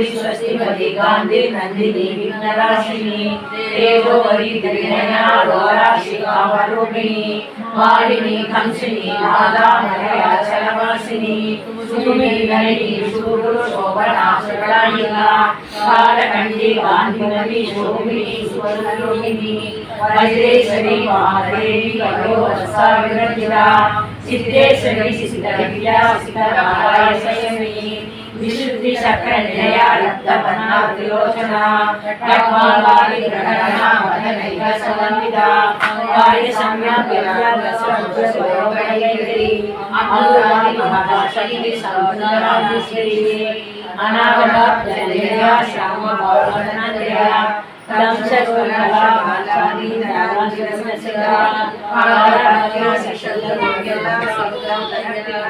गांधी स्वस्तिमती गांधी नंदिनी विघ्ननाशिनी तेजोवरी त्रिनयना गौराशिकावरूपिणी मालिनी कंसिनी नादामलया चलवासिनी सुमिनी नलिनी शूद्र शोभना शरणायिका कालकंडी गांधीनवी शोभिनी सुवर्णरूपिणी वज्रेश्वरी महादेवी वयोवत्सा विरचिता सिद्धेश्वरी सिद्धविद्या सिद्धमालाय संयमी विशुद्धि चक्र निलया रक्तवर्णा त्रिलोचना खड्गमालादि ग्रहणा वदनैक समन्विता कार्य सम्या विद्यादशमुद्रस्वरूपैत्री अमृतादि महाशक्ति सौन्दराधीश्वरी अनागता श्याम भवनत्रया दंशस्वरला वाचाली नारायणस्वरा आराध्या शिशुद्रमोग्यला सौदागरया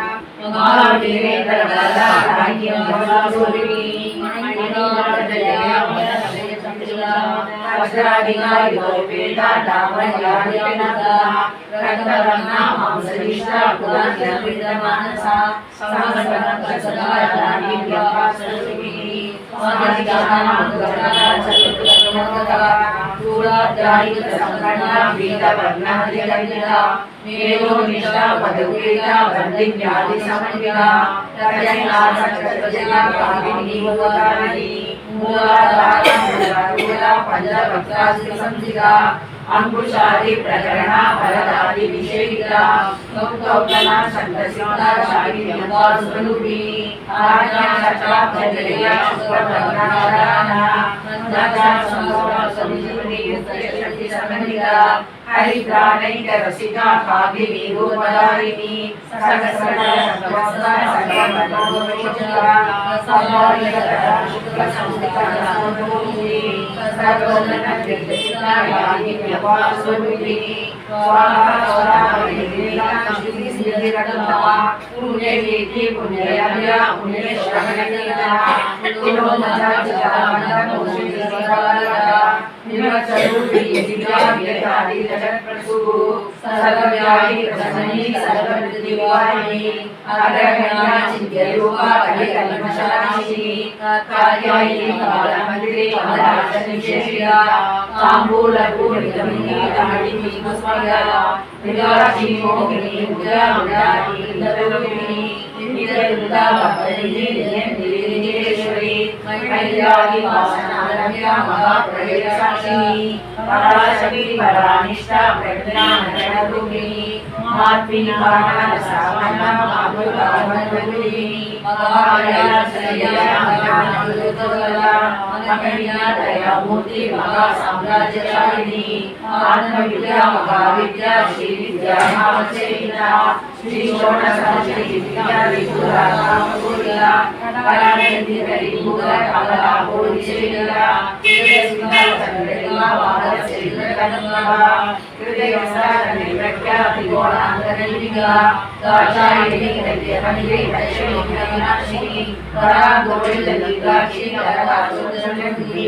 महावीरेन्द्र वरदा राज्यं भवासुरी मणिमार्दया मनसंयुक्ता वज्रादिगाय गोपेता दामयादिनगा रक्तवर्णा मांसलिष्टा पुराणविदमानसा समस्तगण सदा रानी व्यासुरी स्वादिगाना गुणा चतुर्मुखता मूलाध्यायिक संगणना वेद वर्णाधिकरणा मेलो निष्ठा पदवेदा वंदिन्यादि समन्विता तर्जना सचर्वजना कामिनी वदानि मूलाधारा मूला पंचवक्त्रास्ति संसिता अंकुशादि प्रकरणा भरदादि विषयिता गौतमना संतसिता शाही यंगा स्वरूपी आज्ञा सचा भजया शुक्रवर्णाराना नंदा संगोरा समिजुनी शक्ति समन्विता हरिद्राणैक रसिका कामिनी रूपधारिणी सहस्रदल सत्वस्ता सर्वमनोविचिता समालिका शुक्र संस्कृता संभूति सर्वोन्नत विद्या यानि व्यवास्वरूपिणी स्वाहा स्वाहा विद्या शुद्धि सिद्धि रत्नवा पुण्यवीति पुण्यलभ्या पुण्यश्रवणकीना पुण्योमजाचिता मंदमोषिता निवचरूपी विद्या व्यतादि जगत्प्रसू सर्वव्यापी प्रसन्नी सर्वविद्यावाहिनी अग्रगण्या चिन्त्यरूपा कलिकल्मषनाशिनी कार्यायिनी कालमन्त्रे कमलाशनिशेषिया ताम्बूलपूर्णितमिनी ताडिनी कुस्मया विलासी मोहिनी मुद्रामुरारी इंद्ररूपिणी नित्ययुक्ता भक्तिनी निरंजनेश्वरी मैयागी वासनारम्या महाप्रलयसाक्षिणी पराशक्ति परानिष्ठा प्रज्ञानरूपिणी मात्मिनी पावनसावना माधुर्यवन्दिनी महायाश्रया महानादुर्गला मकनिया दयामूर्ति महासाम्राज्यशालिनी आत्मविद्या महाविद्या श्री विद्या महावचेना श्री षोडशहस्री विद्या विपुला कामपूर्या कलानिधि करिभूता कमला पूर्णिशेखरा हृदयसुंदर चंद्रिका वादसेन्द्रकन्नवा हृदयसारनिप्रज्ञा त्रिगुणान्तरलिंगा दाक्षायिणी हृदयमणि वैष्णवी मीनाक्षी परागोविन्दलीलाक्षी करवासुदर्शनी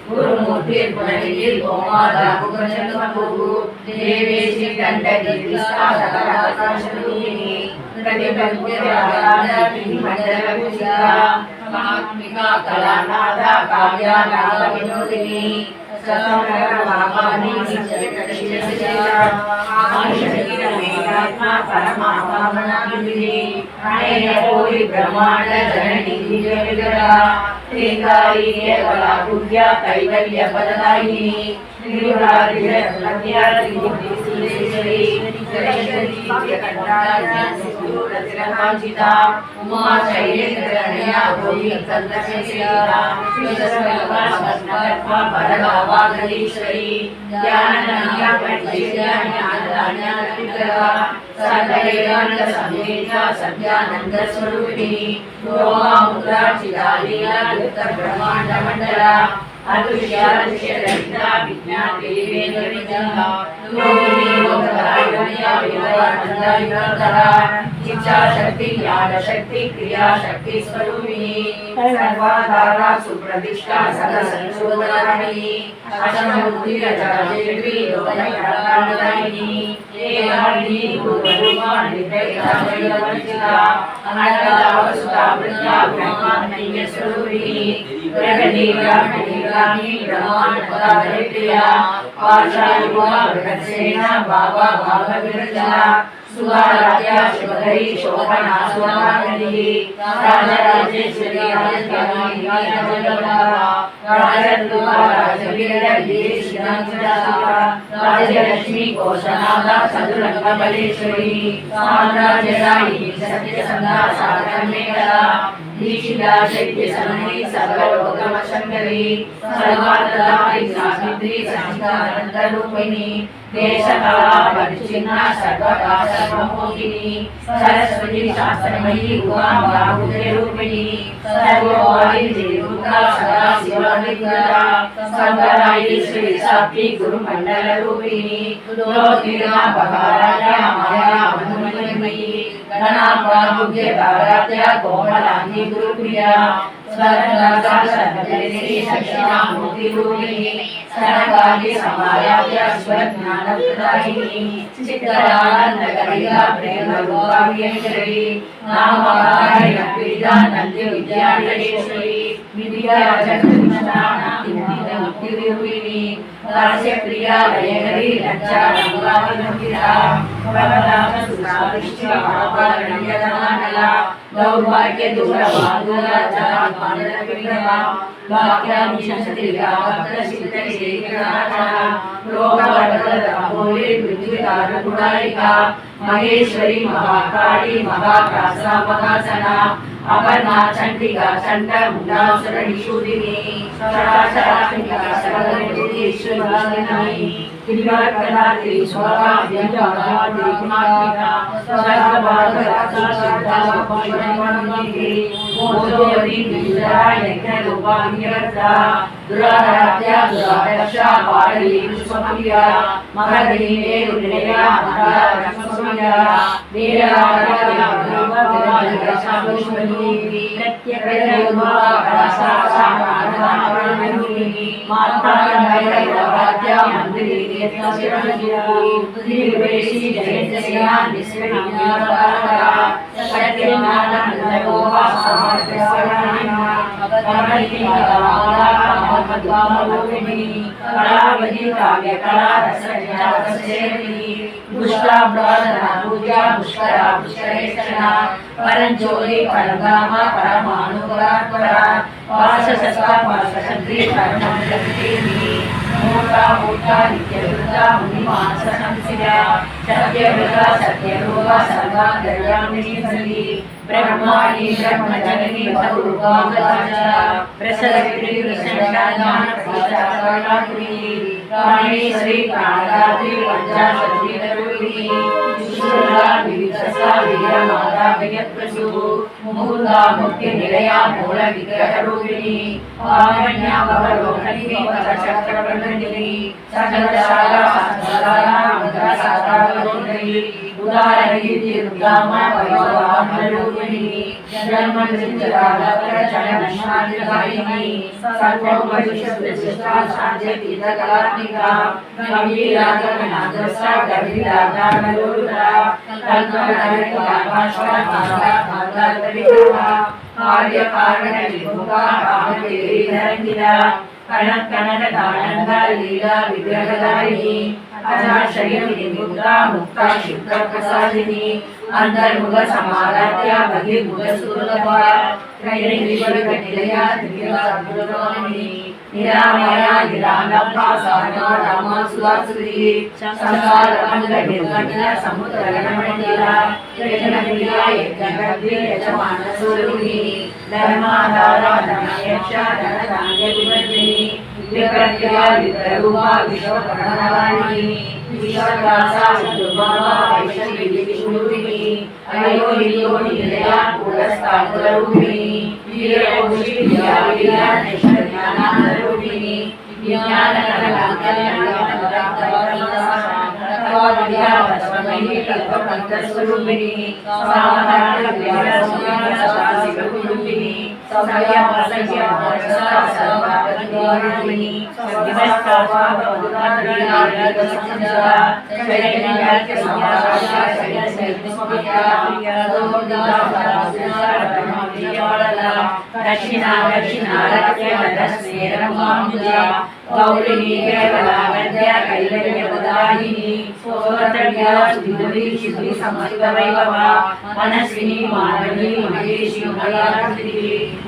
गुरुमूर्ति पुनरिति गोमादा कुकचन्द्रमधु देवेशी दण्डनी विस्तारकाशरूपिणी प्रतिपद्यरागामण्डलभूषिता महात्मिका कलानादा काव्यानादा विनोदिनी ससमरवामानी नित्यकटिशिशिरा आशकीरमेनात्मा परमात्मनाभिनी अनेकोटि ब्रह्मांड जननी दिव्यविग्रहा श्रीकारि केवला पूज्या कैवल्य पददायिनी श्रीराधिरत्नज्ञातिश्री जगन्नाथ उमा शैलेन्द्रण्या भोगी चंद्रशेखरा श्रीधर्मकर्मा भरगावागलीश्वरी ज्ञानन्या पंडित्या ज्ञानदान्या सदैवानंद समेता सत्यानंद स्वरूपिणी रोमा मुद्रा चिदालीला युक्त ब्रह्मांड मंडला अदृश्यादृश्यरहिता विज्ञान देवेन्द्र विद्या योगिनी योगरायोनिया विद्यानंदयुक्तरा इच्छा शक्ति ज्ञान शक्ति क्रिया शक्ति स्वरूपिणी सर्वाधारा सुप्रतिष्ठा सदसंशोधनारिणी अष्टमुद्री अजादेवी योगप्रदायिनी एकाग्नि गुरुरूपा निर्भयवंचिता अनंतवसुता प्रज्ञा ब्रह्माण्डीय स्वरूपिणी ब्रह्मांड पदाधिप्रिया पार्श्वयुवा बृहत्सेना बाबा भागविरजा सुगाराध्या शिवधरी शोभना सुवागनी राजराजेश्वरी राजधानी राजवल्लभा राजद्रुमा राजवीर देशीनांचला राजलक्ष्मी कोशनादा सदुरंग बलेश्वरी साम्राज्यदायिनी सत्यसंधा साधनमेकला दीक्षिता शक्ति समन्वी सर्वलोकम शंकरी सर्वार्थदायी सावित्री संस्कार रूपिणी देशकाला परिचिन्ना सर्वदा सर्वमोहिनी सरस्वती शास्त्रमयी उमा बाहुल्य रूपिणी सर्ववायु देवता सदा शिवनिग्रहा संगरायी श्री सात्विक गुरु मंडल रूपिणी ज्योतिर्मा बहाराया माया अनुमयी गणापामुख्य तारात्या कोमलांगी गुरुप्रिया स्वरनागा सर्वजननी दक्षिणामूर्ति रूपिणी सनकाली समायात्या स्वज्ञानप्रदायिनी चित्तरानंदकरिया प्रेम रूपाव्यंकरी नामकारिण पीडा नंद विद्याधरेश्वरी विद्या जगन्नाथ मुक्तिरूपिणी दास्य प्रिया लयकरी लज्जा गंगावनंदिता वरदान सुसादिष्टा महापारण्यदानला दौर्भाग्य दूरवादुला जला पांडविग्रहा वाक्यानिशस्त्रिया भक्तसिद्धशेखराचा लोकवर्धनरामोले पृथ्वीदारुणायिका महेश्वरी महाकाली महाप्रासा महासना अपर्णा चंडिका चंड मुंडासुर निषूदिनी सरासरात्मिका सर्वदेश्वरी त्रिवाकलात्री स्वरा व्यंजनात्री गुणात्मिका सर्वभागरासा सिद्धा भगवानी मोदोरी विजया यज्ञरूपान्यर्था दुराराध्या दुरादक्षा पाली विश्वमया महदीने उन्नया महाराजस्वमया वीराराध्या भगवद्गीता प्रत्यक्षयोमा रसा सामाधानमणि माता नैराध्या मंदिरे निर्वेशी जयंतया निस्वरिया सत्यनारायणोवा समर्थस्वराणा भगवद्गीतामद्वामरूपिणी कलावती काव्य कला रसज्ञातसेविनी पुष्टाब्दाधना पूजा पुष्करा पुष्करेशना परंजोरी परगामा परमाणुपरात्परा वासशस्ता वासशक्ति परमशक्तिनी मोटा मोटा नित्यवृता मुनिमानस संसिया सत्यवृता सत्यरूपा सर्वा दयामिनी सली ब्रह्माणि ब्रह्मजननी बहुरूपागता प्रसरति कृष्णशाज्ञान प्रचारणात्मी कामेश्वरी प्राणदात्री पंचाशती रूपिणी सुरा विविधसा वीरमाता वियत्प्रसु मुकुंदा मुक्ति निलया मूल विग्रह रूपिणी कामन्या भवरोहिणी वरचक्रवर्णिनी सकलशाला संसारा मंगला सारावरोहिणी उदारणी दुर्गामा वयोवामरूपिणी जन्ममृत्युरालकर जननशालिनी सर्वोपनिषद्विशिष्टा शान्तितीर्थकलात्मिका कविरागमनागस्सा कविरागामरूपा कल्पनारिकाभाष्वमानवात्मकविग्रहा कार्यकारणविभुगा कामकेरीधरङ्गिरा कनकनकदानन्दा लीला विग्रहधारिणी अजाशयिनी मुक्ता मुक्ता क्षिप्रप्रसादिनी अंतर्मुख समाराध्य बहिर्मुख सुलभा त्रैर्विशकनिलया त्रिविधसद्गुणगामिनी निरामया निरालंबा सारमा रामा सुधासुरी संसारमण्डलनिर्गण्य समुद्रगणमण्डिला यज्ञप्रिया यज्ञगद्वे यजमानस्वरूपिणी धर्माधारा धर्मयक्षा धनधान्यविवर्धिनी विप्रज्ञा विप्ररूपा विश्वप्रणवाणी विश्वदासा सुदुर्बाबा ऐश्वर्यविष्णुरूपिणी अयोनियो निलया कुलस्थाकुलरूपिणी वीरौषि विद्यावीरा नैष्कर्म्यानन्दरूपिणी विज्ञानकलाकल्याणकलाकलाकलाविद्यावस्वमयी कल्पकल्पस्वरूपिणी सामधानविद्यासंज्ञानशासिकरूपिणी सौम्यवसंज्ञावरसा सर्वापतिरूपिणी विमस्तास्वाभवदुराधीनारगसंजा चैतन्यसंज्ञासाशा शैलसैलसंज्ञाप्रिया दक्षिणा दक्षिणारक्यमदस्नेरमामुजा गौरिणी केवलावद्या कैवल्यपदायिनी स्वतन्त्र्या सुधुरी शुद्धि समस्तवैभवा मनस्विनी मानवी महेशी मयार्थिनी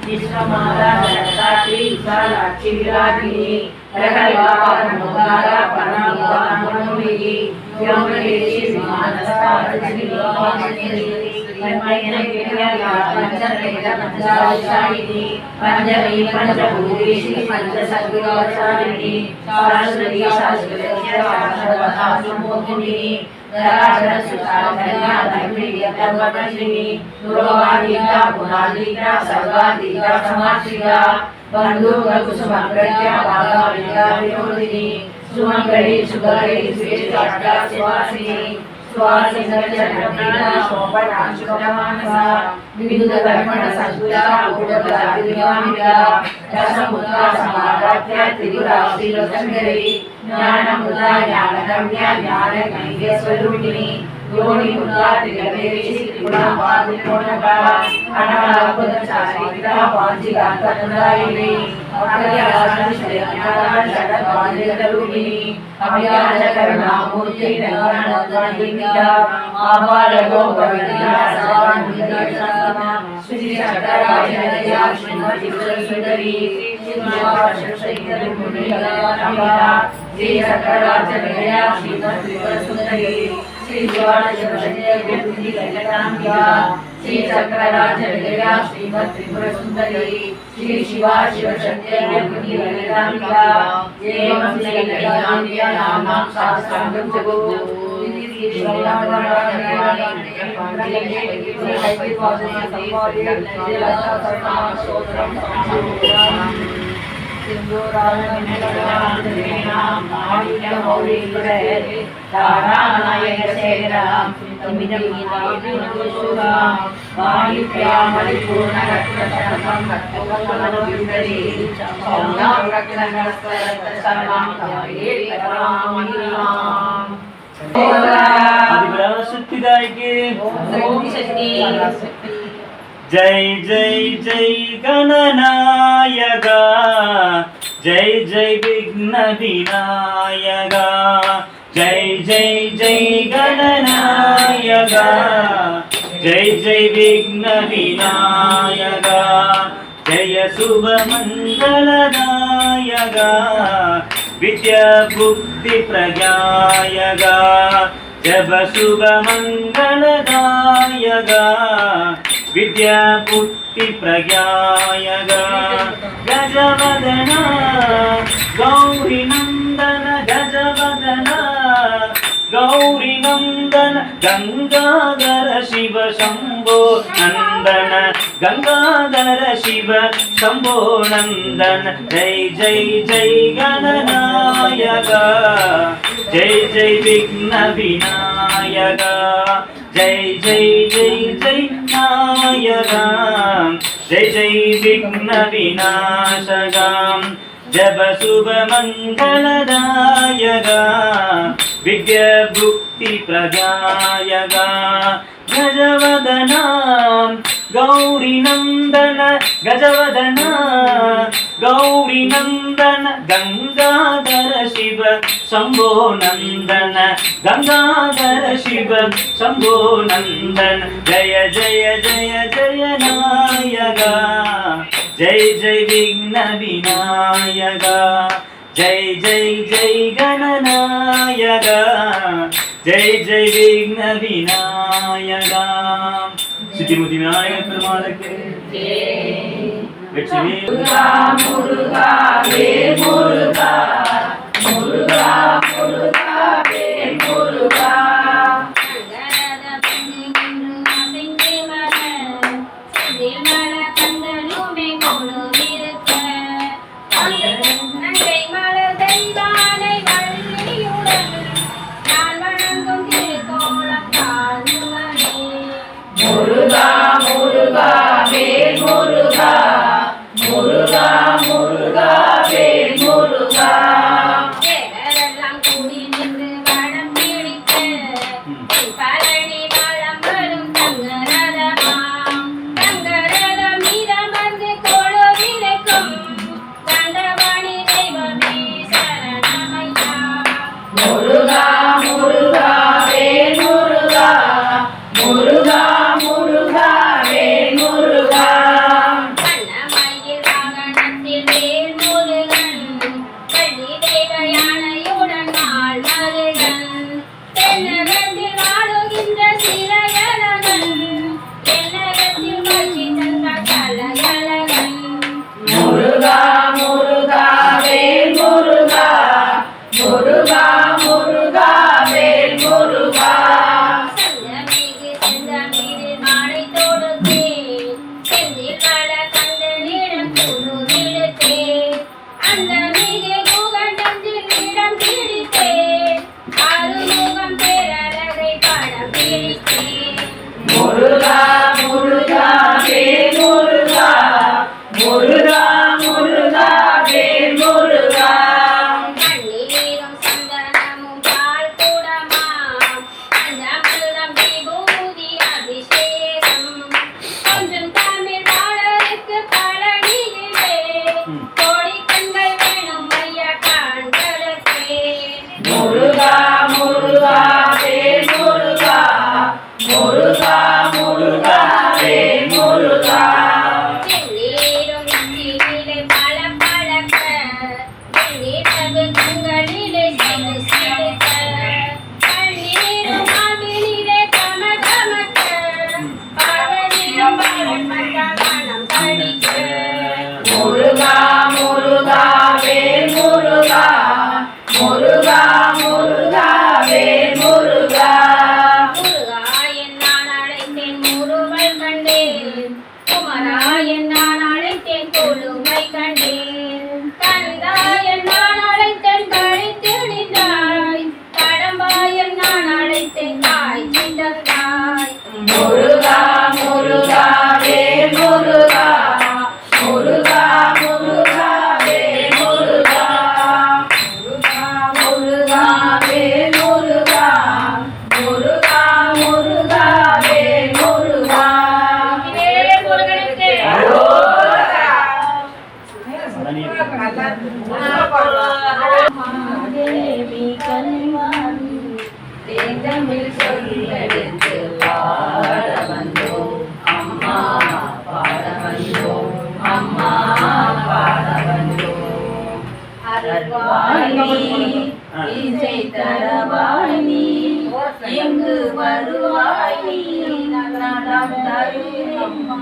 विश्वमाता जगदात्री विशालाक्षी विरागिनी रकल्पापरमोदारा परमात्मनोमिनी व्योमकेशी विमानस्था रजनीवासिनी पंचवेद पंचमी पंचभूतेषु पंचसद्गुणोच्चारिणी शाश्वती शाश्वतमोहिनी दराशरसुताधन्या धर्मियतमपश्विनी दुरोवादीता गुणादीता सर्वादीता समाश्रिया बन्धुकुसुमप्रज्ञा भागाविद्या विनोदिनी सुमंगली सुगरी श्रेष्ठा सुवासिनी स्वासिनचन्द्रप्रीता शोभनाशुभमानसा विविधकर्मण संस्कृता पूर्वपदाभिगामिका रसमुद्रा समाराध्या त्रिपुरा श्रीरसङ्करी ज्ञानमुद्रा ज्ञानगम्या ज्ञानकैर्यस्वरूपिणी योनिमुद्रा त्रिगवेशी त्रिगुणवादिनोनका अनवरतचारित्रा वाञ्छिकान्तप्रदायिनी श्री चक्रराज विजया श्रीमद त्रिपुर सुंदरी श्री शिवा शिवशक्ति बुद्धि ललितांबिका जय मंगलमय नाम शास्त्रं जगो जय जय जय गणनायका जय जय विघ्न विनायका जय जय जय गणनायका जय जय विघ्न विनायका जय शुभ मंगलदायका विद्या बुद्धि प्रज्ञायका जब शुभ मंगलदायका विद्या बुद्धि प्रज्ञायका गजवदना गौरी नंदन गजवदना गौरी नंदन गंगाधर शिव शंभो नंदन गंगाधर शिव शंभो नंदन जय जय जय गणनायका जय जय विघ्न विनायका जय जय जय जय नायका जय जय विघ्न विनाशका जब शुभ मंगलदायका विद्या भुक्ति प्रदायका गजवदना गौरी नंदन गजवदना गौरी नंदन गंगाधर शिव शंभो नंदन गंगाधर शिव शंभो नंदन जय जय जय जय नायका जय जय विघ्न विनायका जय जय जय गणनायका जय जय विघ्न विनायका सिद्धिमुति विनायक पेरुमाल के வெற்றி முருகா முருகா வே முருகா முருகா முருகா வே முருகா முருகா முருகா வே முருகா முருகா முருகா வே முருகா தேவரெல்லாம் கூடி நின்று வடம் பிடித்து பழனி வளம் வரும் தங்கரதமாம் தங்கரதம் மீதம் வந்து கொழுவிருக்கும் தண்டவாணி தெய்வமே சரணமையா முருகா முருகா வே முருகா முருகா முருகா வே முருகா அன்னமயில் வாகனத்தில் வேல் முருகன் பள்ளி தெய்வ யானையுடன் நாள் மருகன் தென்னகத்தில் வாழுகின்ற சிலையழகன் தென்னகத்தில் மகிழ்ச்சி தந்த கலையழகன் முருகா முருகா வே முருகா முருகா முருகா வே முருகா சங்கமிகு செந்தமிழ் மாலை தொடுத்தேன் செந்தில் வள கந்தனிடம் குருவிழுத்தேன் அந்த மிகு குகண்டத்தில் இடம் பிடித்தேன் அருமுகம் பேரழகை படம் பிடித்தேன் முருகா முருகா வே முருகா முருகா முருகா வே முருகா கண்ணீரும் சந்தனமும் பால் குடமாம் பஞ்சாமிர்தம் விபூதி அபிஷேகம் கொஞ்சம் தமிழ் பாடல் படிக்க முருகா முருகா வேல் முருகா முருகா முருகா வேல் முருகா முருகா என் நான் அழைத்தேன் முருகல் கண்டேன் குமரா என் நான் அழைத்தேன் கொழுமை கண்டேன் கந்தா என் நான் அழைத்தேன் கழித்து நின்றாய் கடம்பா என் நான் அழைத்தேன் தாய் சிந்தந்தாய் முருகா முருகா வேல் முருகா முருகா முருகா வேல் முருகா முருகா முருகா வேல் முருகா முருகா முருகா வேல் முருகா வேல் முருகனுக்கு தேவி கல்வாணி தேந்தமிழ் சொல்லெடுத்து பாட வந்தோம் அம்மா பாட வந்தோம் அம்மா பாட வந்தோம் அருள்வாணி இசை தரவாணி எங்கு வருவாணி நலம் தரும் அம்மா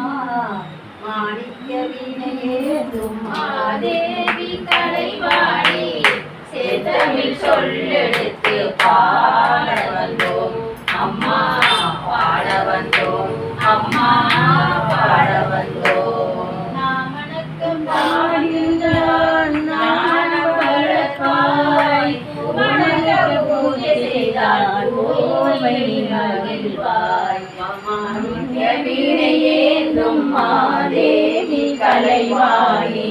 மாணிக்க வினையேதும் தேவி கலைவாணி சேதமிழ் சொல்லெடுத்து பாட வந்தோம் அம்மா பாட வந்தோம் அம்மா பாட வந்தோம் நாமணக்கம் பாடுகிறான் ஞான வளர்ப்பாய் வணங்க பூஜை செய்தால் கோவை மகிழ்வாய் மாணிக்க வீணையேந்தும் மாதேவி கலைவாணி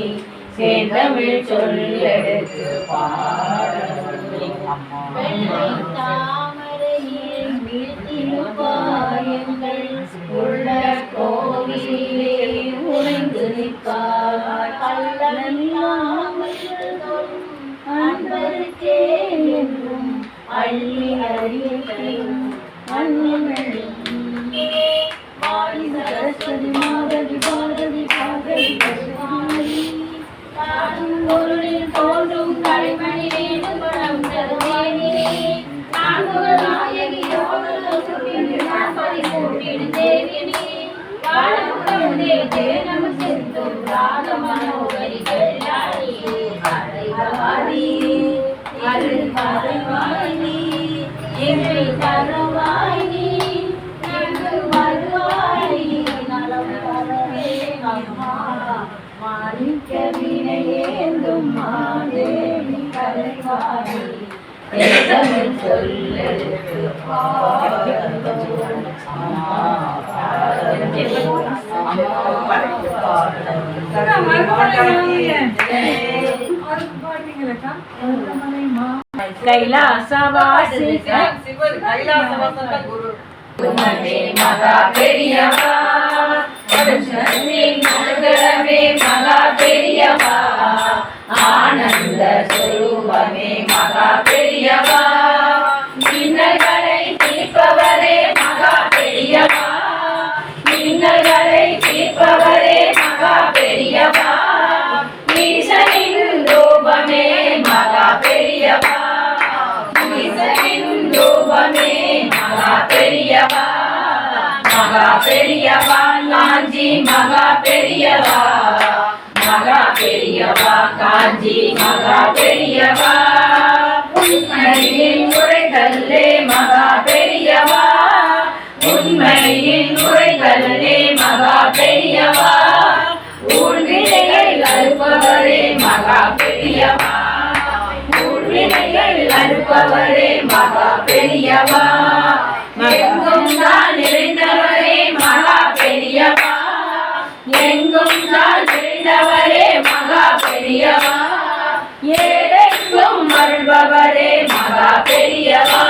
சேந்தமிழ் சொல்லெடுத்து பாட வெள்ளை தாமரையில் வீழ்த்திருப்பாயங்கள் உள்ள கோவிலே உறைந்து நிற்பாய் கள்ளமில்லாமல் அன்பருக்கே என்றும் அள்ளி அறிவிக்கும் அன்னில் சரஸ்வதி மாதவி பாரதி பாரதி பசுமாரி காணும் பொருளில் தோன்றும் கலைமணி வேண்டுபடம் தருவேனிலே நான் ஒரு நாயகியோடு நாற்பதி கூட்டிடும் தேவினே வாழமுடன் தேவதே நம செல்லும் ராக மனோகரி கல்யாணியே அறைவாரி அருள் மறைவாணி எங்கள் தருவாணி எங்கு வருவாணி நலம் தரவே அம்மா மாணிக்க வினையேந்தும் மாதேவி கலைவாணி தேவனின் சொல்லெடுத்து பாட வந்தோம் அம்மா பாட வந்தோம் கைலாசவாசி குருமணி மகா பெரியவா மங்களமே மகா பெரியவா ஆனந்த ஸ்வரூபமே மகா பெரியவா மின்னல்களை தீர்ப்பவரே மகா பெரியவா மின்னல்களை தீர்ப்பவரே மகா பெரியவா ஈசனின் ரூபமே மகா பெரியவா ஈசனின் ரூபமே மகா பெரியவா மகா பெரியவா காஞ்சி மகா பெரியவா மகா பெரியவா காஞ்சி மகா பெரியவா உண்மையின் உரைகல்லே மகா பெரியவா உண்மையின் உரைகல்லே மகா பெரியவா ஊழ்வினைகள் அறுப்பவரே மகா பெரியவா ஊழ்வினைகள் அறுப்பவரே மகா பெரியவா எங்கும் தான் நிறைந்தவரே மகா பெரியவா எங்கும் தான் நிறைந்தவரே மகா பெரியவா ஏழைக்கும் அருள்பவரே மகா பெரியவா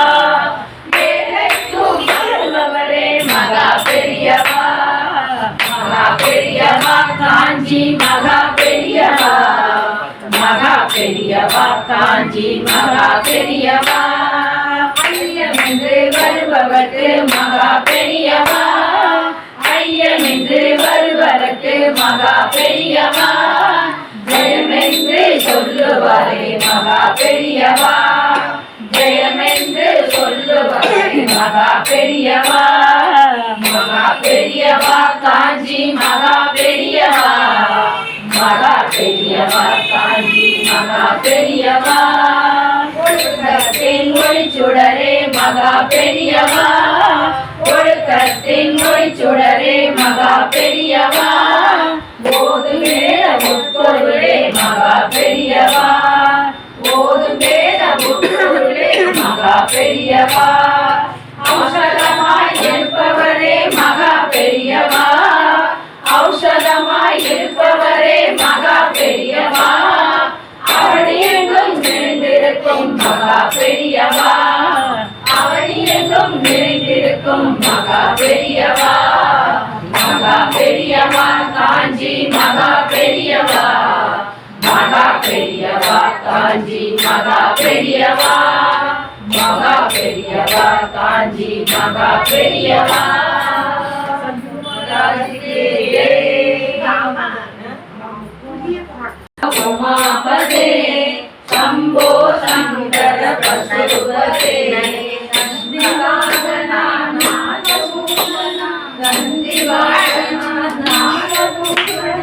ஏழைக்கும் அருள்பவரே மகா பெரியவா மகா பெரியவா காஞ்சி மகா பெரியவா மகா பெரியவா காஞ்சி மகா பெரியவா ஐயமென்று வருபவர்க்கு மகா பெரியவா ஐயமென்று வருவதற்கு மகா பெரியவா ஜெயமென்று சொல்லுவாரே மகா பெரியவா ஜெயமென்று சொல்லுவாரே மகா பெரியவா மகா பெரியவா காஞ்சி மகா பெரியவா பெரியவா காஞ்சி மகா பெரியவா ஒழுக்கத்தின் ஒளிச்சுடரே மகா பெரியவா ஒழுக்கத்தின் ஒளிச்சுடரே மகா பெரியவா ஓதும் வேத உட்பொருளே மகா பெரியவா ஓதும் வேத உட்பொருளே மகா பெரியவா ஔஷதமாய் இருப்பவரே மகா பெரியவா ஔஷதமாய் இருப்பவரே மகா பெரியவா அவனி எங்கும் நிறைந்திருக்கும் மகா பெரியவா அவனி எங்கும் நிறைந்திருக்கும் மகா பெரியவா மகா பெரியவா காஞ்சி மகா பெரியவா மகா பெரியவா காஞ்சி மகா பெரியவா மகா பெரியவா காஞ்சி மகா பெரியவா உமாபதே சம்போ சங்கர பசுபதே நந்திவாகனா நாதபூஷணா நந்திவாகனா நாதபூஷணா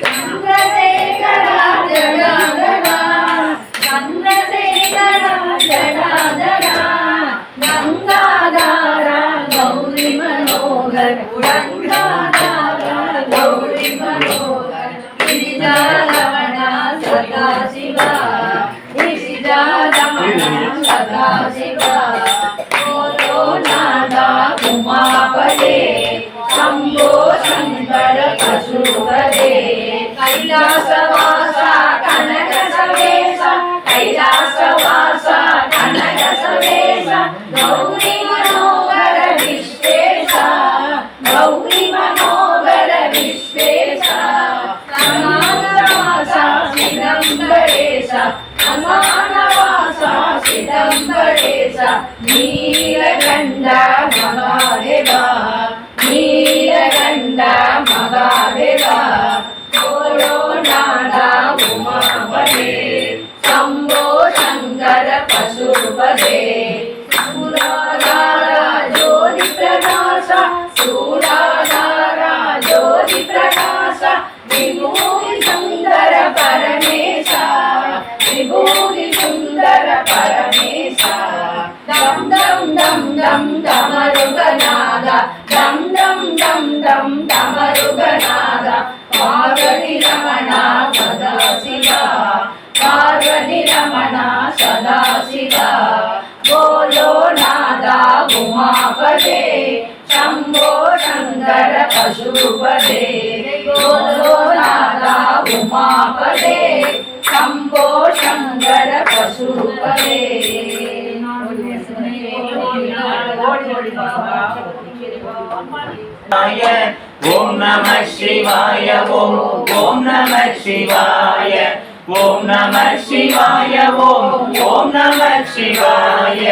சந்திரசேகரா ஜடாதரா சந்திரசேகரா ஜடாதரா கங்காதாரா கௌரி மனோகர் கங்காதாரா கௌரி மனோகர் கிரிஜாரமணா சதா சிவா கிரிஜாரமணா சதா சிவா ஓரோ நாதா உமாபதே சம்போ சங்கர பசுபதே கைலாசவாசா கனக சவேச கைலாசவாச கனக சவேச கௌரி மனோகர விஸ்வேஷ கௌரி மனோகர விஸ்வேஷ சமானவாச சிதம்பரேಶ சமானவாச சிதம்பரேಶ நீலகண்ட மகாதேவா நீலகண்ட மகாதேவா ஓரோ நாடா உமாபதே சம்போ சங்கர பசுபதே சூராதாரா ஜோதி பிரகாச சூராதாரா ஜோதி பிரகாச விபூதி சுந்தர பரமேಶ விபூதி சுந்தர பரமேಶ டம் டம் டம் டம் டமருகநாத டம் டம் டம் டம் டமருகநாத பார்வதி ரமணா சதா சிவா பார்வதி ரமணா சதா சிவா போலோ நாதா உமாபதே शंभो शंकर पशुपदे बोलो नादा उमापदे शंभो शंकर पशुपदे ओम नमः शिवाय ओम नमः शिवाय ओम नमः शिवाय ओम नमः शिवाय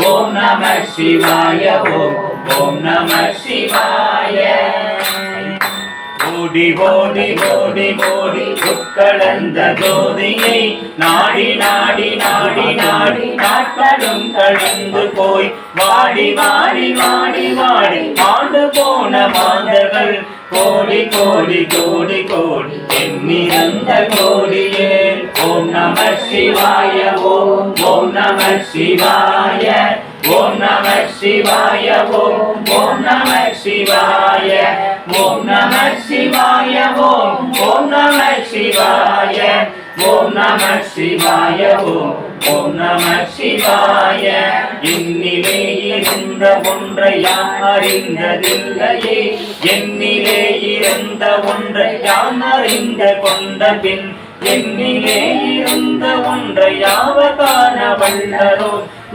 ओम नमः शिवाय ओम नमः शिवाय ஓடி ஓடி ஓடி ஓடி உட்கடந்த ஜோதியை நாடி நாடி நாடி நாடி நாட்களும் கழிந்து போய் வாடி வாடி வாடி வாடி ஆண்டு போன மாந்தர்கள் கோடி கோடி கோடி கோடி எண்ணிறந்த கோடியே ஓம் நம சிவாய ஓம் நம சிவாய ஓம் நம சிவாய ஓம் நம சிவாய ஓம் நம சிவாய ஓம் நம சிவாய ஓம் நம சிவாய ஓம் நம சிவாய என்னிலே இருந்த ஒன்றை யான் அறிந்ததில்லையே என்னிலே இருந்த ஒன்றை யான் அறிந்த கொண்ட பின் என்னிலே இருந்த ஒன்றை யாவர் காண வல்லரோ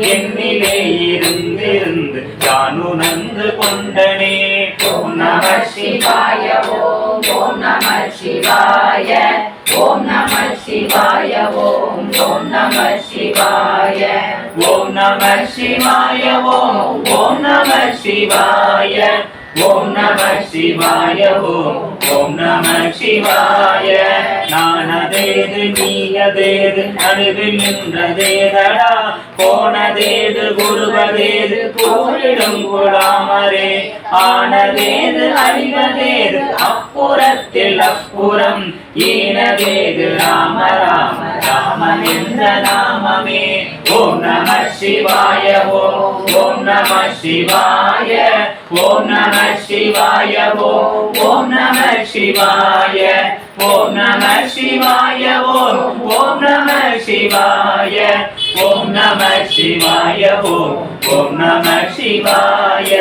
என்னிலே இருந்திருந்து யான் உணர்ந்து கொண்டனே ஓம் நம சிவாய ஓம் நம சிவாய ஓம் நம சிவாய ஓம் நம சிவாய ஓம் நம சிவாய ஓம் நம சிவாய ஓம் நம சிவாய ஓம் நம சிவாய. நானதேது நீயதேது நடுவில் நின்றதேதடா, போனதேது குருவதேது கூறிடும் குலாமரே, ஆனதேது அறிவதேது அப்புறத்தில் அப்புறம், ஈனதேது ராம ராம ராமன் என்ற நாமமே. ஓம் நம சிவாய ஓம் நம சிவாய ஓம் நம சிவாய ஓம் நம சிவாய ஓம் நம சிவாய ஓம் நம சிவாய ஓம் நம சிவாய ஓம் நம சிவாய.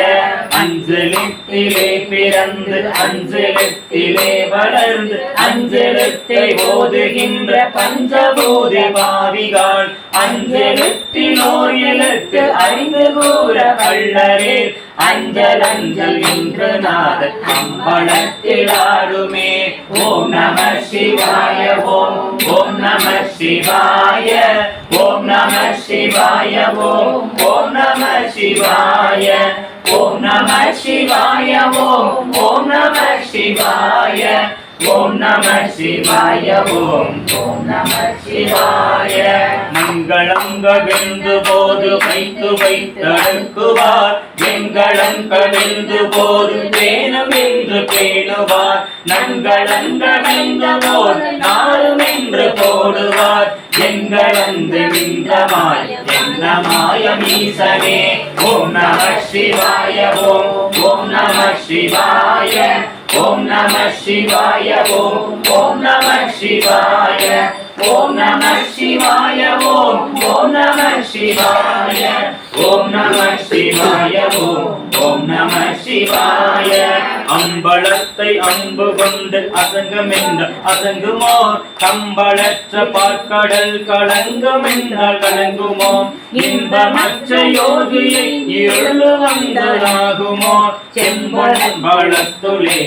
அஞ்சலித்திலே பிறந்து அஞ்சலித்திலே வளர்ந்து அஞ்சலத்தை ஓதுகின்ற பஞ்சபூதி பாவிகள், அஞ்சலத்தினோர் எழுத்து அறிந்து கூற கள்ளரே, அஞ்சல் அஞ்சல் என்று நாத அம்பலத்தில் ஆடுமே. ஓம் நம சிவாய ஓம் நம சிவாய ஓம் நம சிவாய ஓம் நம சிவாய ஓம் நம சிவாய ஓம் நம சிவாய ஓம் நம சிவாய ஓம் நம சிவாய. மங்களம் கவிழ்ந்து போது வைத்து வைத்தடுக்குவார், எங்களம் கவிழ்ந்து போது பேணும் என்று பேணுவார், நங்களம் கவிழ்ந்த போது நாளும் என்று போடுவார், எங்களந்து நின்றமாய் என்ன மாயம் ஈசனே. ஓம் நம சிவாய ஓம் நம சிவாய ஓம் நம சிவாய ஓம் நம சிவாய ஓம் நம சிவாய ஓம் நம சிவாய ஓம் நம சிவாய ஓம் நம சிவாய. அம்பலத்தை அம்பு கொண்டு அசங்கம் என்ற அசங்குமோ, கம்பளற்ற பார்க்கடல் கலங்கும் என்றால் கலங்குமோ, இன்பமற்ற யோகியை இருள் வந்ததாகுமோ, செம்பளத்துளே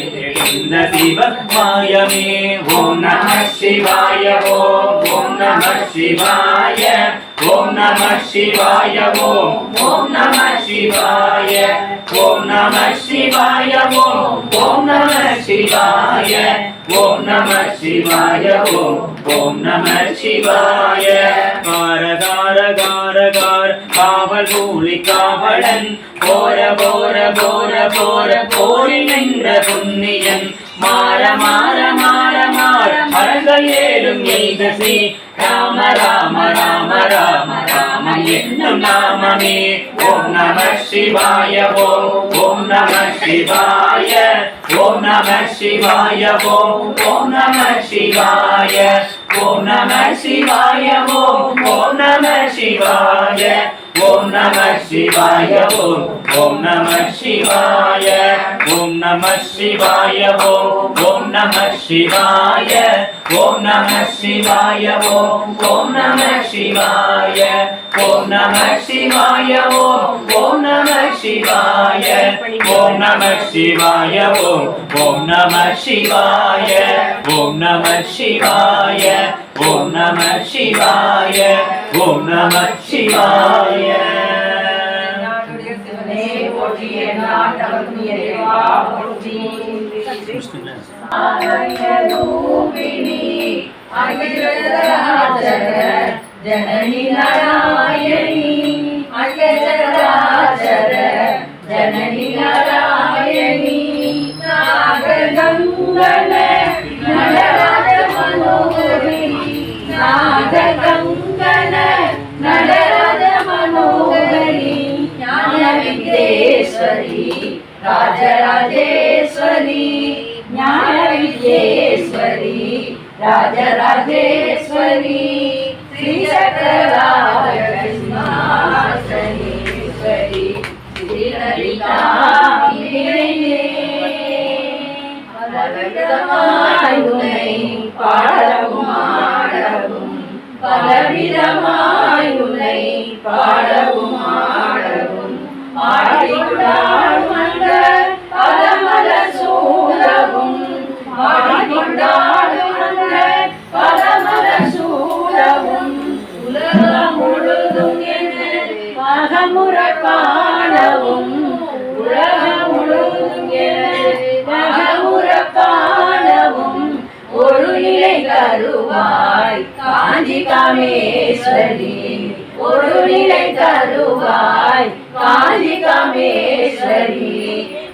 இந்த சிவமாயமே. ஓம் நம சிவாய ஓம் நம சிவாய ஓம் நம சிவாய ஓம் நம சிவாய ஓம் நம சிவாய ஓம் நம சிவாய ஓம் நம சிவாய ஓம் நம சிவாய. கார கார கார கார காவல் கூலி காவலன், போர போர போர போர போரில் நின்ற புண்ணியன், மாற மாற மாற மாற மரங்கள் ஏழும் எய்தசி, ராம ராம ராம ராம ராமம் என்னும் நாமமே. ஓம் நம சிவாய ஓம் நம சிவாய ஓம் நம சிவாய ஓம் நம சிவாய ஓம் நம சிவாய ஓம் நம சிவாய ஓம் நம சிவாய ஓம் நம சிவாய ஓம் நம சிவாய ஓம் நம சிவாய ஓம் நம சிவாய ஓம் நம சிவாய ஓம் நம சிவாய ஓம் நம சிவாய ஓம் நம சிவாய ஓம் நம சிவாய ஓம் நம சிவாய ஓம் நம சிவாய ஓம் நம சிவாய. போற்றி எந்நாட்டவர்க்கும் இறைவா போற்றி. ஆனந்தரூபிணி அகிலராஜர ஜனனி நாராயணி, அகிலராஜர ஜனனி நாராயணி, நாககங்கண நடராஜ மனோகரி, நாககங்கண நடராஜ மனோகரி, ஞான வித்யேஸ்வரி ராஜராஜேஸ்வரி, ஞான வித்யேஸ்வரி ராஜராஜேஸ்வரி, ஸ்ரீ சக்கரராஜேஸ்வரி ஸ்ரீ லலிதாம்பிகையே. பலவிதமாய் உன்னை பாடவும் ஆடவும், பலவிதமாய் உன்னை பாடவும் ஆடவும், ஆடிக்கொண்டாடும் அந்த பலமல சூழவும், ஆடிக்கொண்டாடும் அந்த பலமல சூழவும், உலகம் முழுதும் என்ன மகமுறை பாடவும், உலகம் முழுதும் காணவும் ஒரு நிலை தருவாய் காஞ்சி காமேஸ்வரி ஒரு நிலை தருவாய் காஞ்சி காமேஸ்வரி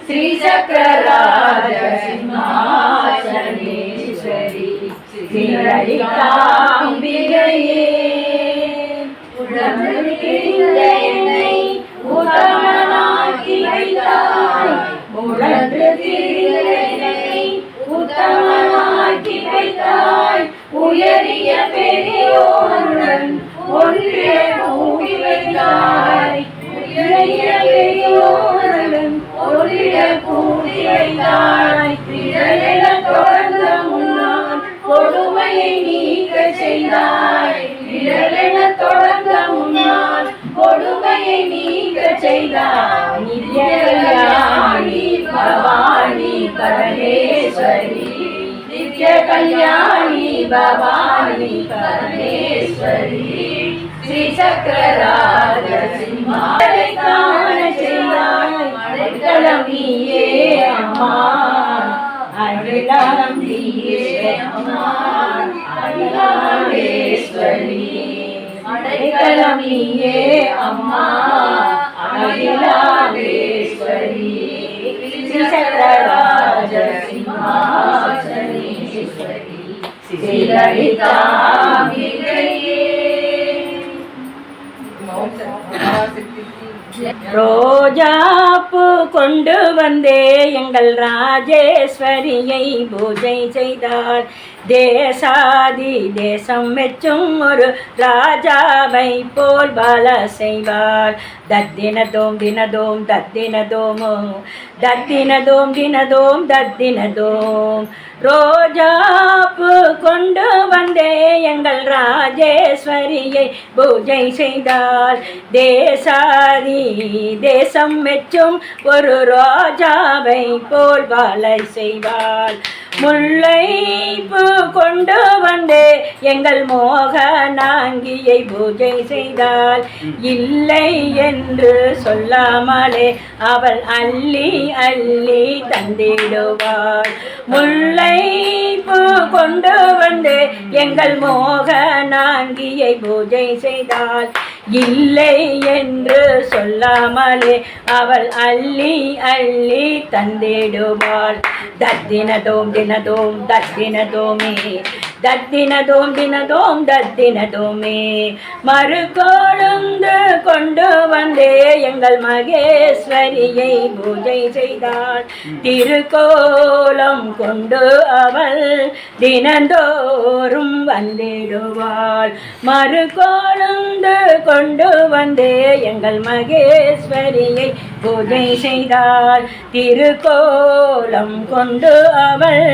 ஸ்ரீ சக்கரராஜ சிம்மாசனேஸ்வரி ஸ்ரீலலிதாம்பிகையே உழன்று திரிந்த என்னை உத்தமனாக்கி வைத்தாய் உழன்று திரிந்த என்னை உத்தமனாக்கி வைத்தாய் உயரிய பெரியோருடன் ஒன்றிய கூடி வைத்தாய் உயரிய பெரியோருடன் ஒன்றிய கூடி வைத்தாய் திடலென தொடர்ந்த முன்னால் கொடுமையை நீக்க செய்தாய் திடலென தொடர்ந்த முன்னால் கொடுமையை நீக்க செய்தாய் நித்ய கல்யாணி பவானி பரமேஸ்வரி நித்ய கல்யாணி பவானி பரமேஸ்வரி ஸ்ரீ சக்கரராஜ சிம்மாசனத்தை காண செய்தாய் அடைக்கலம் நீயே அம்மா அடைக்கலம் நீயே அம்மா அகிலாண்டேஸ்வரி அடைக்கலம் நீயே அம்மா அகிலாண்டேஸ்வரி ஸ்ரீ சக்கரராஜ சிம்மாசனேஸ்வரி ஸ்ரீலலிதாம்பிகையே ரோஜாப்பு கொண்டு வந்தே எங்கள் ராஜேஸ்வரியை பூஜை செய்தார் தேசாதி தேசம் மெச்சும் ஒரு ராஜாவை போல் பால செய்வார் தத்தினதோம் தினதோம் தத்தினதோமோ தத்தினதோம் தினதோம் தத்தினதோம் ரோஜாப்பு கொண்டு வந்தே எங்கள் ராஜேஸ்வரியை பூஜை செய்தார் தேசாதி தேசம் மெச்சும் ஒரு ரோஜாவை போல் பாலை செய்வார் முல்லைப்பூ கொண்டு வந்தே எங்கள் மோகனாங்கியை பூஜை செய்தால் இல்லை என்று சொல்லாமலே அவள் அள்ளி அள்ளி தந்திடுவாள் முல்லைப்பூ கொண்டு வந்து எங்கள் மோகனாங்கியை பூஜை செய்தாள் இல்லை என்று சொல்லாமலே அவள் அள்ளி அள்ளி தந்திடுவாள் தத்தினதோம் தினதோம் தத்தினதோமே தத்தினதோம் தினதோம் தத்தினதோமே மறுகொழுந்து கொண்டு வந்தே எங்கள் மகேஸ்வரியை பூஜை செய்தாள் திருக்கோலம் கொண்டு அவள் தினந்தோறும் வந்திடுவாள் மறுகொழுந்து கொண்டு வந்தே எங்கள் மகேஸ்வரியை பூஜை செய்தாள் திருக்கோலம் கொண்டு அவள்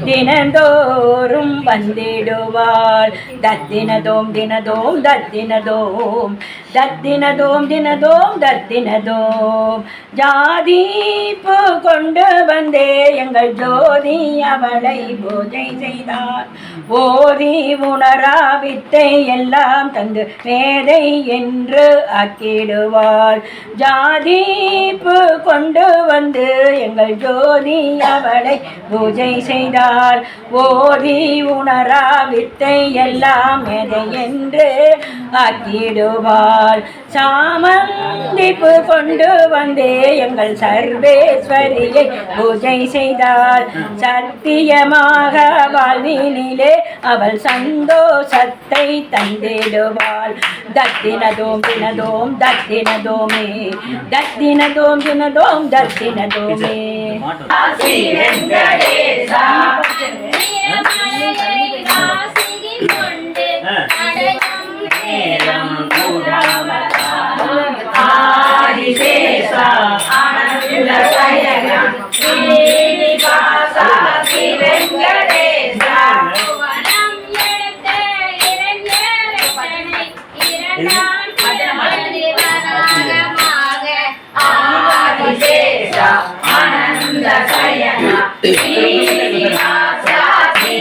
தினந்தோறும் வந்திடுவாள் தத்தினதோம் தினதோம் தத்தினதோம் தத்தினதோம் தினதோம் தத்தினதோம் ஜாதிப்பு கொண்டு வந்தே எங்கள் ஜோதி அவளை பூஜை செய்தார் ஓதி உணரா வித்தை எல்லாம் தந்து மேதை என்று ஆக்கிடுவாள் ஜாதிப்பு கொண்டு வந்து எங்கள் ஜோதி அவளை பூஜை செய்தாள் ஓதி உணரா வித்தை எல்லாம் மேதை என்று ஆக்கிடுவாள் சாமந்திப்பு கொண்டு வந்தே எங்கள் சர்வேஸ்வரியை பூஜை செய்தாள் சத்தியமாக வாழ்வினிலே அவள் சந்தோஷத்தை தந்திடுவாள் தத்தினதோம் தினதோம் தத்தினதோமே தத்தினதோம் தினதோம் தத்தினதோமே ஸ்ரீ வெங்கடேசா ஆதிசேஷா ஆனந்த சயனா ஸ்ரீனிவாசா ஸ்ரீ வெங்கடேசா வனம் எடுத்த இரண்யரசனை இரண்டாம் பதிவராகமாக ஆதிசேஷா ஆனந்த சயனா ஸ்ரீனிவாசா ஸ்ரீ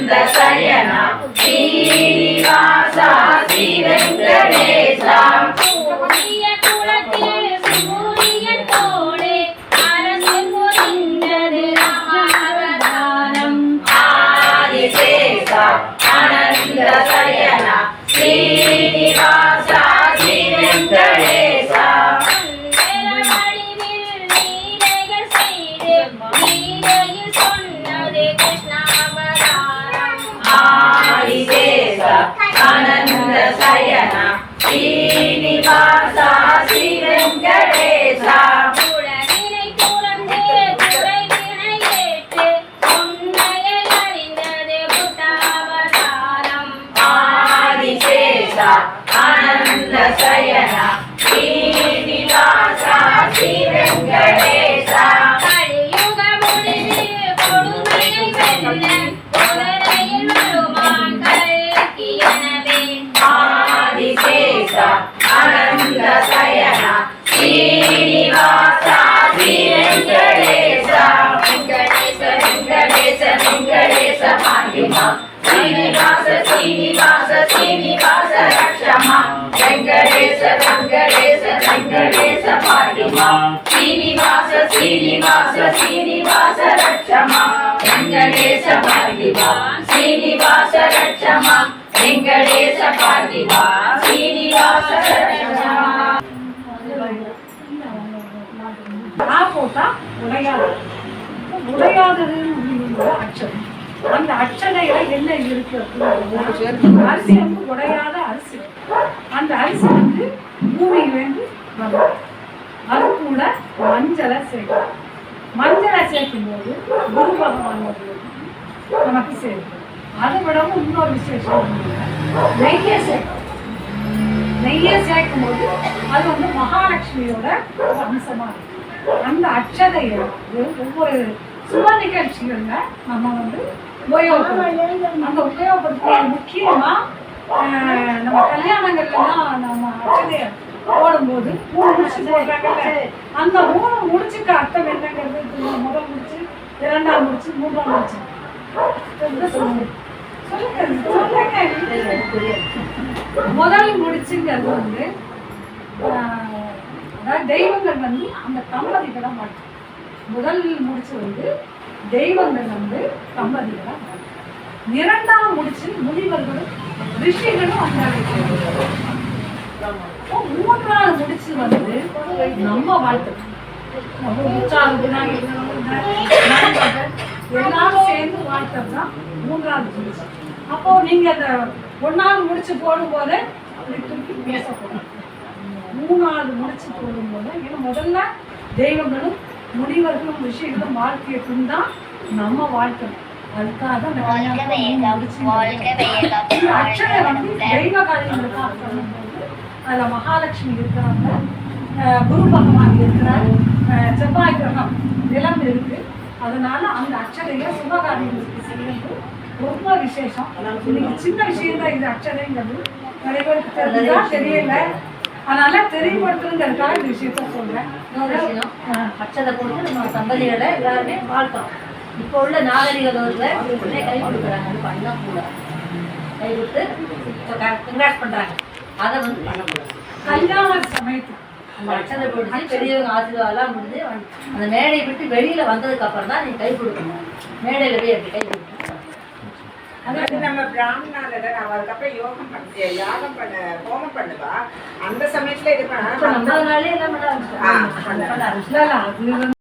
ஆனந்த சயன ஸ்ரீனிவாசா ஸ்ரீ வெங்கடேசா சூரிய குலத்தில் சூரியன் போலே அரசு புரிந்தது ராமாவதாரம் ஆதிசேஷா ஆனந்த சயன ஸ்ரீனிவாசா ஸ்ரீ வெங்கடேசா ஆதிசேஷா ஆனந்த சயன ஸ்ரீனிவாசா ஸ்ரீ வெங்கடேசா உலகினை துறந்து துறைவினை ஏற்று உண்மையை அறிந்தது புத்தாவதாரம் ஆதிசேஷா ஆனந்த சயன ஸ்ரீனிவாசா ஸ்ரீ வெங்கடேசா கலியுக முடிவு கொடுமையை வெல்ல உலகையில் வருமான் கல்கி எனவே ஆதிசேஷா ஆனந்த சயன ஸ்ரீனிவாசா ஸ்ரீ வெங்கடேசா வெங்கடேச வெங்கடேச வெங்கடேச பாண்டிமா ஸ்ரீனிவாச ஸ்ரீனிவாச ஸ்ரீனிவாச ரக்ஷமா வெங்கடேச வெங்கடேச வெங்கடேச பாண்டிமா ஸ்ரீனிவாச ஸ்ரீனிவாச ஸ்ரீனிவாச ரக்ஷமா வெங்கடேச பாண்டிமா ஸ்ரீனிவாச ரக்ஷமா வெங்கடேச பாண்டிமா ஸ்ரீனிவாச ரக்ஷமா போட்டா உடையாது. உடையாதது அச்சம். அந்த அச்சதையில என்ன இருக்கு? அரிசி வந்து உடையாத அரிசி. அந்த அரிசி வந்து பூமியிலேருந்து வரும். அது கூட மஞ்சளை சேர்க்கும். மஞ்சளை சேர்க்கும் போது குரு பகவான் நமக்கு சேர்க்கும். அதை விடவும் இன்னொரு விசேஷம் நெய்யை சேர்க்கும். நெய்யை சேர்க்கும் போது அது வந்து மகாலட்சுமியோட ஒரு அம்சமா இருக்கு. அந்த அச்சதையை வந்து ஒவ்வொரு சுப நிகழ்ச்சிகள்ல நம்ம வந்து உபயோகப்படுத்தும். அந்த உபயோகப்படுத்த முக்கியமா நம்ம கல்யாணங்கள்லாம் நம்ம அச்சதையை போடும்போது 3 முடிச்சு போடுறாங்கல்ல, அந்த 3 முடிச்சுக்கு அர்த்தம் என்னங்கிறது முதல் முடிச்சு, 2ஆம் முடிச்சு, 3ஆம் முடிச்சு முதல் முடிச்சுங்கிறது வந்து அதாவது தெய்வங்கள் வந்து அந்த தம்பதிகளை மாற்றும். முதல் முடிச்சு வந்து தெய்வங்கள் வந்து தம்பதிகளை மாற்றும். 2ஆம் முடிச்சு முனிவர்களும் ரிஷிகளும் அந்த 3ஆவது முடிச்சு வந்து நம்ம வாழ்க்கை எல்லாரும் சேர்ந்து வாழ்க்கை 3ஆவது முடிச்சு. அப்போ நீங்க அந்த 1ஆவது முடிச்சு போடும்போது பேசக்கூடாது. 3ஆவது முடிச்சு போடும்போது ஏன்னா முதல்ல தெய்வங்களும் முனிவர்களும் ரிஷிகளும் வாழ்க்கையை தான் நம்ம வாழ்க்கை. அதுக்காக அந்த அச்சதை வந்து தெய்வ காரியங்களுக்காக பண்ணும்போது அதில் மகாலட்சுமி இருக்கிறாங்க, குரு பகவான் இருக்கிறார், செவ்வாய் கிரகம் நிலம் இருக்கு. அதனால அந்த அச்சதையை சுபகாரியங்களுக்கு செய்யறது ரொம்ப விசேஷம். இன்னைக்கு சின்ன விஷயம் தான் இது அச்சதைங்கிறது. நிறைய பேருக்கு தெரிஞ்சா தெரியல, அதனால தெரியப்படுத்துறதுக்காக இந்த விஷயத்த சொல்றேன். அச்சதை போட்டு நம்ம தம்பதிகளை எல்லாருமே வாழ்க்கிறோம். இப்போ உள்ள நாகரிகத்தில் கை கொடுக்குறாங்க, அது பண்ணக்கூடாது. கை கொடுத்து கங்க்ராட் பண்றாங்க, அதை வந்து பண்ணக்கூடாது. கல்யாண சமயத்துக்கு அந்த அச்சதை போட்டு பெரியவங்க ஆசீர்வாதம் முடிஞ்சு அந்த மேடையை விட்டு வெளியில வந்ததுக்கு அப்புறம் தான் நீங்க கை கொடுக்கணும். மேடையில போய் அப்படி கை கொடுக்கணும். அதாவது நம்ம பிராமணால நான் அதுக்கப்புறம் யாகம் பண்ண ஹோமம் பண்ணுவா. அந்த சமயத்துல இது பண்ண 50 நாளே எல்லாம் பண்ண ஆரம்பிச்சிட்டாங்க.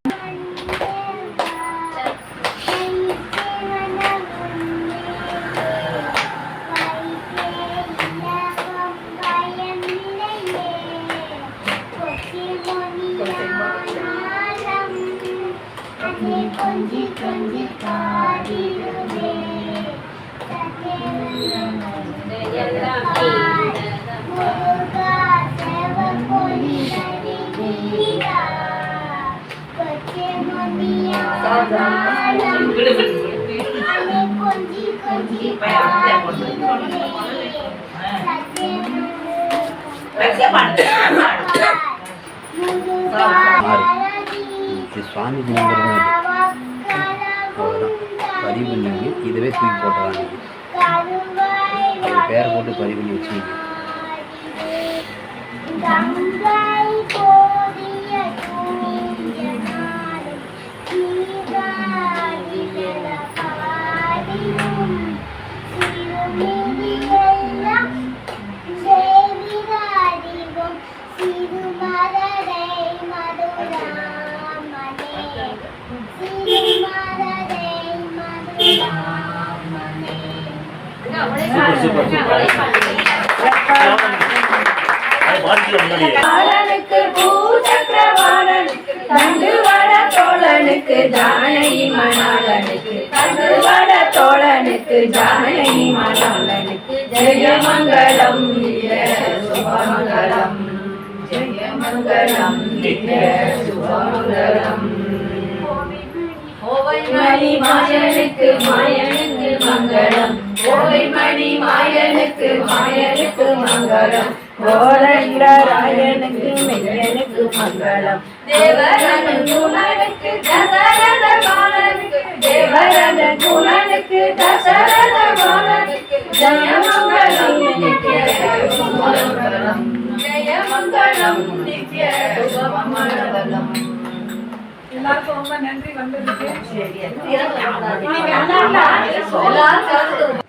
स्वामी जी नंबर பதிவு பண்ணீங்க, இதுவே தூக்கி போட்டுறாங்க. அது பேர் போட்டு பதிவு பண்ணி வச்சுங்க. சூப்பர் பாலனுக்கு பூசக்கரவாளனுக்கு தண்டுவட தோழனுக்கு ஜானகி மணாளனுக்கு தண்டுவட தோழனுக்கு ஜானகி மணாளனுக்கு ஜெயமங்கலம் சுபமங்கலம் ஜெயமங்கலம் சுபமங்கலம் மணி மாயனுக்கு மாயனுக்கு மங்களம் மணி மாயனுக்கு மாயனுக்கு மங்களம் கோரங்கராயனுக்கு மெய்யனுக்கு மங்களம் தேவரன குலனுக்கு தசரத பாலனுக்கு தேவரன குலனுக்கு தசரத பாலனுக்கு ஜெயமங்கலம் நித்ய சுபமங்கலம் ஜெயமங்கலம் நித்ய சுபமங்கலம். எல்லாருக்கும் ரொம்ப நன்றி வந்ததுக்கு. எல்லாரும்